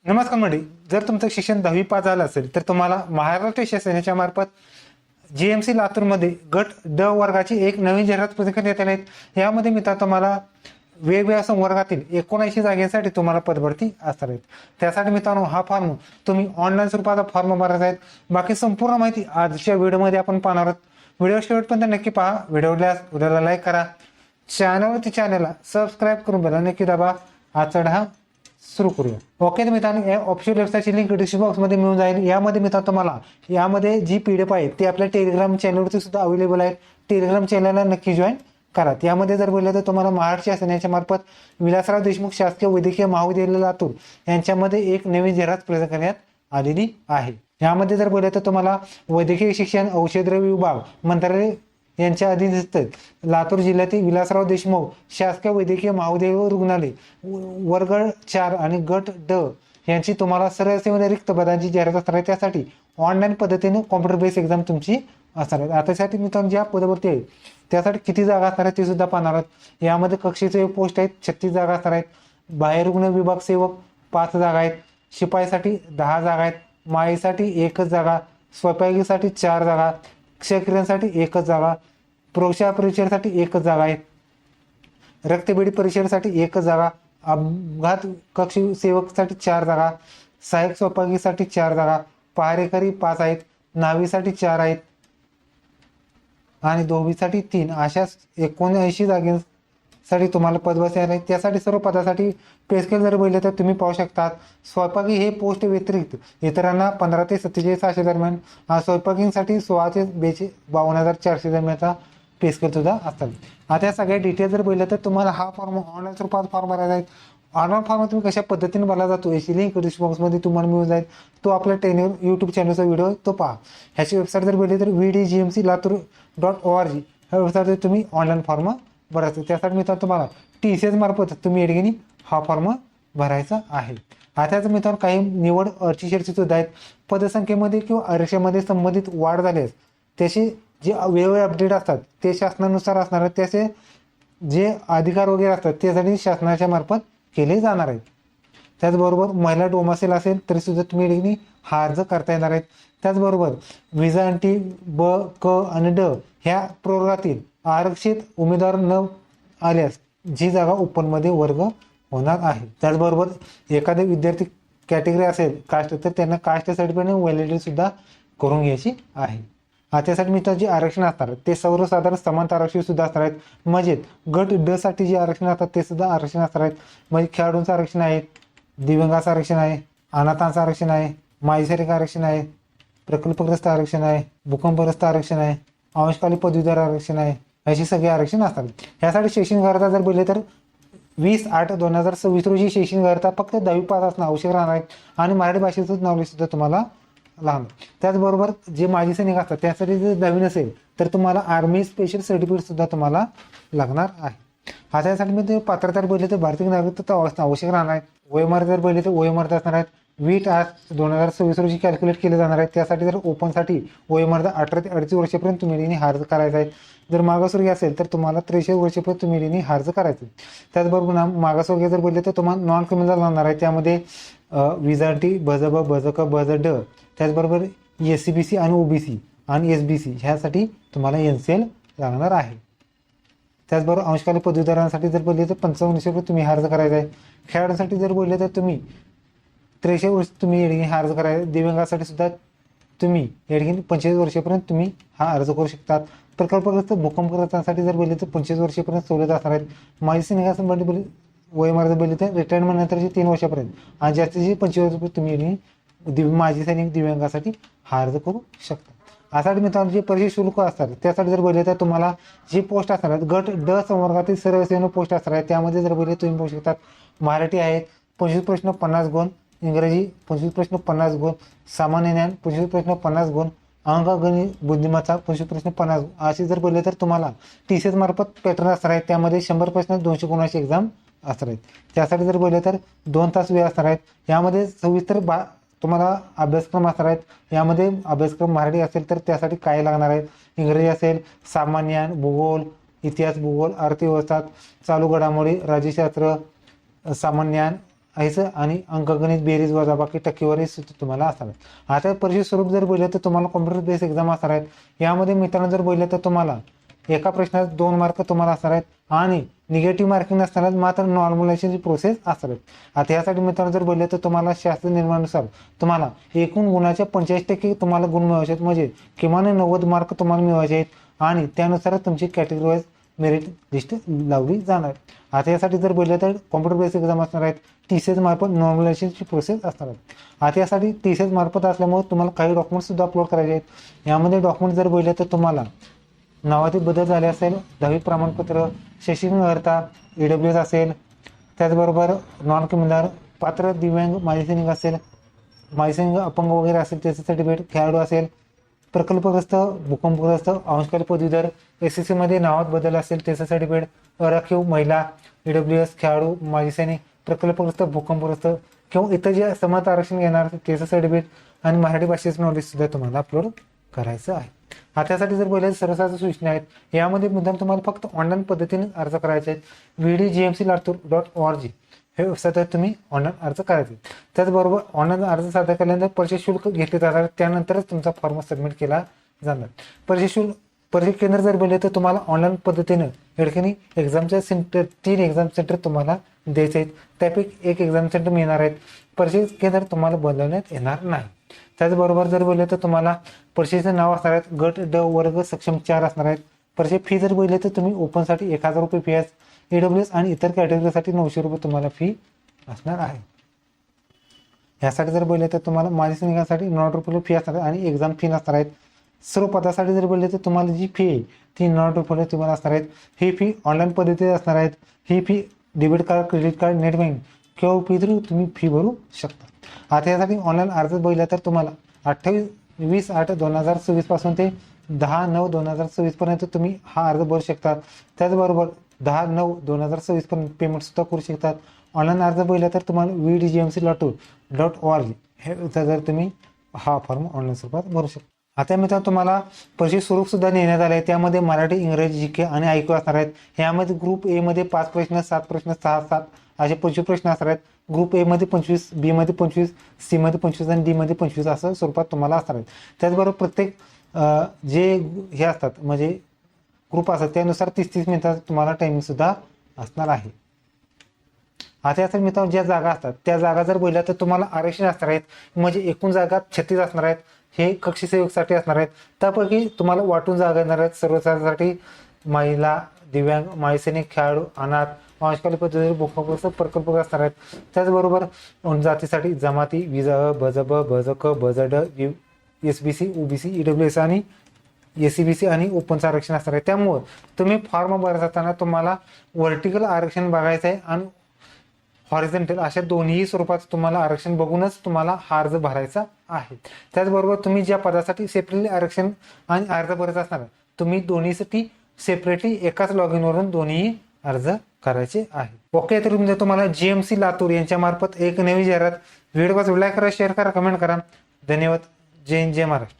नमस्कार मंडळी, जर तुमचं शिक्षण 10वी पास झालं असेल तर तुम्हाला महाराष्ट्र शासनाच्या मार्फत GMC लातूरमध्ये गट ड वर्गाची एक नवीन जाहिरात प्रसिद्ध करण्यात आली आहे। यामध्ये मित्र तुम्हाला वेगवेगळ्या संवर्गातील 79 जागांसाठी तुम्हाला पदभरती असणार आहेत। त्यासाठी मित्रांनो हा फॉर्म तुम्ही ऑनलाईन स्वरूपाचा फॉर्म भरायचा आहे। बाकी संपूर्ण माहिती आजच्या व्हिडिओमध्ये आपण पाहणार आहोत। व्हिडिओ शेवटपर्यंत नक्की पहा। व्हिडिओला लाईक करा, चॅनलला सबस्क्राईब करून बेल नक्की दाबा। आजचा सुरू करूया। ओके तर मित्रांनो, या ऑफिशियल वेबसाईटची लिंक डिस्क्रिप्शन बॉक्समध्ये मिळून जाईल। यामध्ये मित्रांनो तुम्हाला यामध्ये जी PDF आहे ते आपल्या टेलिग्राम चॅनलवरती सुद्धा अवेलेबल आहे। टेलिग्राम चॅनलला नक्की जॉईन करा। यामध्ये जर बोललं तर तुम्हाला महाराष्ट्र शासनाच्या मार्फत विलासराव देशमुख शासकीय वैद्यकीय महाविद्यालय लातूर यांच्यामध्ये एक नवीन जाहिरात प्रसिद्ध करण्यात आलेली आहे। यामध्ये जर बोललं तर तुम्हाला वैद्यकीय शिक्षण औषधद्रव्य विभाग मंत्रालय यांच्या अधीनस्थ लातूर जिल्ह्यातील विलासराव देशमुख शासकीय वैद्यकीय महाविद्यालय व रुग्णालय वर्ग 4 आणि गट ड यांची तुम्हाला सरळ सेवा रिक्त पदांची जाहिरात असणार आहे। त्यासाठी ऑनलाईन पद्धतीने कॉम्प्युटर बेस एक्झाम तुमची असणार आहे। आता त्यासाठी मित्रांनो ज्या पदावरती आहे त्यासाठी किती जागा असणार आहेत ते सुद्धा पाहणार आहोत। यामध्ये कक्षेचे पोस्ट आहेत 36 जागा असणार आहेत। बाह्य रुग्ण विभाग सेवक 5 जागा आहेत। शिपाईसाठी 10 जागा आहेत। माईसाठी 1च जागा, स्वयंपाकीसाठी 4 जागा, क्षकिरणसाठी 1च जागा, प्रौढशाळा परिचयासाठी 1च जागा आहे। रक्तपेढी परिचयासाठी 1च जागा, अपघात कक्ष सेवकसाठी 4 जागा, सहाय्यक स्वयंपाकीसाठी 4 जागा, पहारेकरी 5 आहेत, नावीसाठी 4 आहेत आणि दोघीसाठी 3 अशा 79 जागांसाठी तुम्हाला पद बसायला आहे। त्यासाठी सर्व पदासाठी पे स्केल जर बघितलं तर तुम्ही पाहू शकता। स्वयंपाकी हे पोस्ट व्यतिरिक्त इतरांना 15 ते 47,600 दरम्यान, स्वयंपाकीसाठी 16 ते 52,400 दरम्यानचा पे स्केल सुद्धा असतात। आता या सगळ्या डिटेल जर बघितलं तर तुम्हाला हा फॉर्म ऑनलाईन स्वरूपात फॉर्म भरायचा आहे। ऑनलाईन फॉर्म तुम्ही कशा पद्धतीने भरला जातो याची लिंक डिस्क्रिप्शन बॉक्समध्ये तुम्हाला मिळून जाईल। तो आपल्या यूट्यूब चॅनलचा व्हिडिओ तो पहा। ह्याची वेबसाईट जर बघितली तर vdgmclatur.org ह्या वेबसाईटवर तुम्ही ऑनलाईन फॉर्म भरायचं। त्यासाठी मित्रांनो तुम्हाला TCS मार्फत तुम्ही या ठिकाणी हा फॉर्म भरायचा आहे। आता मित्रांनो काही निवड अटी शर्ती सुद्धा आहेत। पदसंख्येमध्ये किंवा आरक्षणामध्ये संबंधित वाढ झाल्यास त्याचे जे वेगवेगळे अपडेट असतात ते शासनानुसार असणार आहेत। त्याचे जे अधिकार वगैरे असतात त्यासाठी शासनाच्या मार्फत केले जाणार आहेत। त्याचबरोबर महिला डोमासेल असेल तरी सुद्धा तुम्ही या ठिकाणी हा अर्ज करता येणार आहेत। त्याचबरोबर विजा अंटी ब, क आणि ड ह्या प्रवर्गातील आरक्षित उमेदवार न आल्यास जी जागा ओपनमध्ये वर्ग होणार आहे। त्याचबरोबर एखादे विद्यार्थी कॅटेगरी असेल कास्ट तर त्यांना कास्ट सर्टिफिकेट व्हॅलिडिटी सुद्धा करून घ्यायची आहे। त्यासाठी मित्रांनो जे आरक्षण असणार ते सर्वसाधारण समांतर आरक्षण सुद्धा असणार आहेत। म्हणजे गट ड साठी जे आरक्षण असतात ते सुद्धा आरक्षण असणार आहेत। म्हणजे खेळाडूंचं आरक्षण आहे, दिव्यांगाचं आरक्षण आहे, अनाथांचं आरक्षण आहे, माईसैनिक आरक्षण आहे, प्रकल्पग्रस्त आरक्षण आहे, भूकंपग्रस्त आरक्षण आहे, अंशकालीन पदवीधर आरक्षण आहे, अशी सगळी आरक्षण असतात। यासाठी शैक्षणिक अर्हता जर बोलले तर 20/8/2026 रोजी शैक्षणिक अर्हता फक्त 10वी पास असणं आवश्यक राहणार आहे आणि मराठी भाषेचं नॉलेज सुद्धा तुम्हाला लागणार। त्याचबरोबर जे माजी सैनिक असतात त्यासाठी जर 10वी नसेल तर तुम्हाला आर्मी स्पेशल सर्टिफिकेट सुद्धा तुम्हाला लागणार आहे। आता यासाठी मी पात्रता बोलले तर भारतीय नागरिकत्व आवश्यक राहणार आहे। वयोमर्यादा जर बोलले तर वयोमर्यादा असणार आहेत 20/8/2026 रोजी कॅल्क्युलेट केले जाणार आहे। त्यासाठी जर ओपनसाठी वयोमर्यादा 18 ते 38 वर्षापर्यंत तुम्ही अर्ज करायचा आहे। जर मागासवर्गीय असेल तर तुम्हाला 43 वर्षापर्यंत तुम्ही अर्ज करायचा आहे। त्याचबरोबर मागासवर्गीय जर बोलले तर तुम्हाला नॉन क्रिमिनल लागणार आहे। त्यामध्ये विजाटी भजब भजक भजड, त्याचबरोबर SCBC आणि OBC आणि SBC ह्यासाठी तुम्हाला NCL लागणार आहे। त्याचबरोबर अंशकालीन पदवीधरांसाठी जर बोलले तर 55 वर्षापर्यंत तुम्ही अर्ज करायचा आहे। खेळाडूंसाठी जर बोलले तर तुम्ही 43 वर्ष तुम्ही या ठिकाणी हा अर्ज करायचा। दिव्यांगासाठी सुद्धा तुम्ही या ठिकाणी 25 वर्षापर्यंत तुम्ही हा अर्ज करू शकतात। प्रकल्पग्रस्त भूकंपग्रस्तांसाठी जर बोलले तर 25 वर्षापर्यंत सवलत असणार आहेत। माजी सैनिकांसाठी वयोमर्यादा बोलली तर रिटायरमेंट नंतरची 3 वर्षापर्यंत आणि जास्तीची 25 वर्षापर्यंत तुम्ही माजी सैनिक दिव्यांगासाठी हा अर्ज करू शकता। यासाठी मित्रांनो जे परीक्षा शुल्क असतात त्यासाठी जर बोलले तर तुम्हाला जे पोस्ट असणार आहेत गट ड संवर्गातील सर्व सेवा पोस्ट असणार आहेत। त्यामध्ये जर बोलले तुम्ही पाहू शकतात मराठी आहेत 25 प्रश्न 50 गुण, इंग्रजी 25 प्रश्न 50 गुण, सामान्य ज्ञान 25 प्रश्न 50 गुण, अंकगणित बुद्धिमत्ता 25 प्रश्न 50 गुण असे जर बोलले तर तुम्हाला TCS मार्फत पॅटर्न असणार आहेत। त्यामध्ये 100 प्रश्न 200 गुणाची एक्झाम असणार आहेत। त्यासाठी जर बोलले तर 2 तास वेळ असणार आहेत। यामध्ये सविस्तर तुम्हाला अभ्यासक्रम असणार आहेत। यामध्ये अभ्यासक्रम मराठी असेल तर त्यासाठी काय लागणार आहे, इंग्रजी असेल सामान्य ज्ञान, भूगोल, इतिहास, भूगोल, अर्थव्यवस्था, चालू घडामोडी, राज्यशास्त्र, सामान्य ज्ञान, यायचं आणि अंकगणित बेरीज वजाबाकी टक्केवारी सुद्धा तुम्हाला असणार आहे. आता परीक्षे स्वरूप जर बोललं तर तुम्हाला कॉम्प्युटर बेस एक्झाम असणार आहेत. यामध्ये मित्रांनो जर बोललं तर तुम्हाला एका प्रश्नात 2 मार्क तुम्हाला असणार आहेत आणि निगेटिव्ह मार्किंग नसणार आहेत, मात्र नॉर्मलायझेशनची प्रोसेस असणार आहेत. आता यासाठी मित्रांनो जर बोलले तर तुम्हाला शास्त्र निर्माणानुसार तुम्हाला एकूण गुणाच्या 85% तुम्हाला गुण मिळवायचे आहेत, म्हणजे किमान 90 मार्क तुम्हाला मिळवायचे आहेत आणि त्यानुसारच तुमची कॅटेगरी वाईज मेरिट लिस्ट लावली जाणार. आता यासाठी जर बोललं तर कॉम्प्युटर बेस एक्झाम असणार आहेत, TCS मार्फत नॉर्मलायझेशनची प्रोसेस असणार आहे. आता यासाठी TCS मार्फत असल्यामुळे तुम्हाला काही डॉक्युमेंट्स सुद्धा अपलोड करायचे आहेत. यामध्ये डॉक्युमेंट जर बोलले तर तुम्हाला नावातील बदल झाले असेल, 10वी प्रमाणपत्र, शैक्षणिक अर्हता, EWS असेल, त्याचबरोबर नॉन क्रिमिनल, पात्र दिव्यांग माजी सैनिक असेल, माजी सैनिक अपंग वगैरे असेल त्याचं सर्टिफिकेट, खेळाडू असेल, प्रकल्पग्रस्त, भूकंपग्रस्त, अंशकाली पदवीधर, SSC मध्ये नावात बदल असेल त्याचं सर्टिफिकेट, अराखीव महिला, EWS, खेळाडू, माजी सैनिक, प्रकल्पग्रस्त, भूकंपग्रस्त किंवा इतर जे समाज आरक्षण घेणार त्याचं सर्टिफिकेट आणि मराठी भाषेचं नॉलेज सुद्धा तुम्हाला अपलोड करायचं आहे. आता त्यासाठी जर बोलायचं सर्वसाधारण सूचना आहेत. यामध्ये मुद्दाम तुम्हाला फक्त ऑनलाईन पद्धतीने अर्ज करायचे आहेत. vdgmclatur.org हे वेबसाईटवर तुम्ही ऑनलाईन अर्ज करायचे. त्याचबरोबर ऑनलाईन अर्ज सादर केल्यानंतर परीक्षा शुल्क घेतले जाणार, त्यानंतरच तुमचा फॉर्म सबमिट केला जाणार. परीक्षा केंद्र जर बोलले तर तुम्हाला ऑनलाईन पद्धतीनं या ठिकाणी एक्झामच्या सेंटर 3 एक्झाम सेंटर तुम्हाला द्यायचे आहेत. त्यापैकी 1 एक्झाम सेंटर मिळणार आहेत. परीक्षा केंद्र तुम्हाला बदलण्यात येणार नाही. त्याचबरोबर जर बोलले तर तुम्हाला परीक्षेचं नाव असणार आहेत, गट ड वर्ग सक्षम 4 असणार आहेत. परीक्षा फी जर बोलले तर तुम्ही ओपनसाठी 1000 रुपये फी आहे, EWS आणि इतर कॅटेगरीसाठी 900 रुपये तुम्हाला फी असणार आहे. यासाठी जर बोलले तर तुम्हाला माजी सैनिकांसाठी 900 रुपये फी असणार आहे आणि एक्झाम फी नसणार आहेत. सर्व पदासाठी जर बोलले तर तुम्हाला जी फी आहे ती 900 रुपये तुम्हाला असणार आहेत. ही फी ऑनलाईन पद्धतीने असणार आहेत. ही fee debit card, credit card, net banking किंवा UPI थ्रू तुम्ही फी भरू शकता. आता यासाठी ऑनलाईन अर्ज बघितला तर तुम्हाला 28/8/2024 पासून ते 10/9/2024 पर्यंत तुम्ही हा अर्ज भरू शकता. त्याचबरोबर 10/9/2024 पर्यंत पेमेंट सुद्धा करू शकतात. ऑनलाईन अर्ज बघितला तर तुम्हाला vdgmclatur.org हे जर तुम्ही हा फॉर्म ऑनलाईन स्वरूपात भरू शकता. आता मित्रांनो तुम्हाला परीक्षेचे स्वरूप सुद्धा नेण्यात आले आहे. त्यामध्ये मराठी, इंग्रजी, GK आणि IQ असणार आहेत. यामध्ये ग्रुप A मध्ये 5 प्रश्न, 7 प्रश्न, 6-7 असे 25 प्रश्न असणार आहेत. ग्रुप A मध्ये 25, B मध्ये 25, C मध्ये 25 आणि D मध्ये 25 असं स्वरूपात तुम्हाला असणार आहेत. त्याचबरोबर प्रत्येक जे हे असतात म्हणजे ग्रुप असतात त्यानुसार 30-30 मिनिटाचा तुम्हाला टायमिंग सुद्धा असणार आहे. आता यासाठी मित्रांनो ज्या जागा असतात त्या जागा जर बोलल्या तर तुम्हाला आरक्षण असणार आहेत, म्हणजे एकूण जागा 36 असणार आहेत. हे कक्षी सेवकसाठी असणार आहेत. त्यापैकी तुम्हाला वाटून जागा येणार आहेत. सर्वसाधारणसाठी महिला, दिव्यांग, माजी सैनिक, खेळाडू, अनाथ, अंशकाली पद्धतीने भूकंपग्रस्त, प्रकल्पग्रस्त असणार आहेत. त्याचबरोबर जातीसाठी जमाती, विजा, बजब, बजक, बजड, SBC, OBC, EWS आणि SCBC आणि ओपनचं आरक्षण असणार आहे. त्यामुळं तुम्ही फॉर्म भरत असताना तुम्हाला व्हर्टिकल आरक्षण बघायचं आहे आणि हॉरिझॉन्टल अशा दोन्ही स्वरूपात तुम्हाला आरक्षण बघूनच तुम्हाला हा अर्ज भरायचा आहे. त्याचबरोबर तुम्ही ज्या पदासाठी सेपरेटली आरक्षण आणि अर्ज भरत असणार तुम्ही दोन्हीसाठी सेपरेटली एकाच लॉग इन वरून दोन्ही अर्ज करायचे आहे. ओके, तर म्हणजे तुम्हाला GMC लातूर यांच्या मार्फत एक नवी जाहिरात. व्हिडिओ लाईक करा, शेअर करा, कमेंट करा. धन्यवाद. जय हिंद, जय महाराष्ट्र.